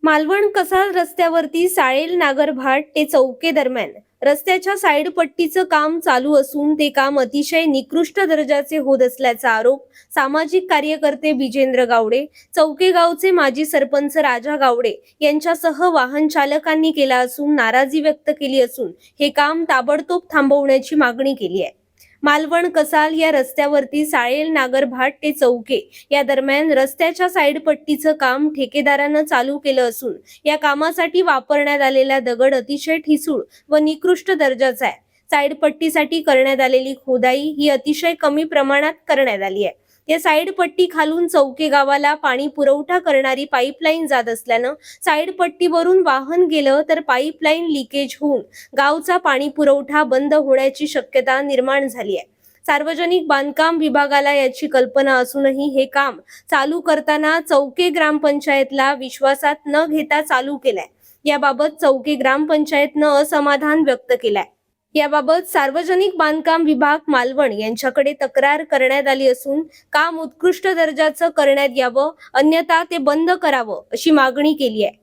मालवण कसाल रस्त्यावरती साळेल नागरभाट ते चौके दरम्यान रस्त्याच्या साईड पट्टीचं काम चालू असून ते काम अतिशय निकृष्ट दर्जाचे होत असल्याचा आरोप सामाजिक कार्यकर्ते विजेंद्र गावडे, चौके गावचे माजी सरपंच राजा गावडे यांच्यासह वाहन चालकांनी केला असून नाराजी व्यक्त केली असून हे काम ताबडतोब थांबवण्याची मागणी केली आहे। मालवण कसाल या रस्त्यावरती साळेल नागरभाट ते चौके या दरम्यान रस्त्याच्या साईड पट्टीचं काम ठेकेदारानं चालू केलं असून या कामासाठी वापरण्यात आलेला दगड अतिशय ठिसूळ व निकृष्ट दर्जाचा आहे। साईड पट्टीसाठी करण्यात आलेली खोदाई ही अतिशय कमी प्रमाणात करण्यात आली आहे। या साईड पट्टी खालून चौके गावाला पाणी पुरवठा करणारी पाईपलाईन जात असल्यानं साईड पट्टीवरून वाहन गेलं तर पाईपलाईन लिकेज होऊन गावचा पाणी पुरवठा बंद होण्याची शक्यता निर्माण झाली आहे। सार्वजनिक बांधकाम विभागाला याची कल्पना असूनही हे काम चालू करताना चौके ग्रामपंचायतला विश्वासात न घेता चालू केलाय। याबाबत चौके ग्रामपंचायतनं असमाधान व्यक्त केलंय। याबाबत सार्वजनिक बांधकाम विभाग मालवण यांच्याकडे तक्रार करण्यात आली असून काम उत्कृष्ट दर्जाचं करण्यात यावं, अन्यथा ते बंद करावं अशी मागणी केली आहे।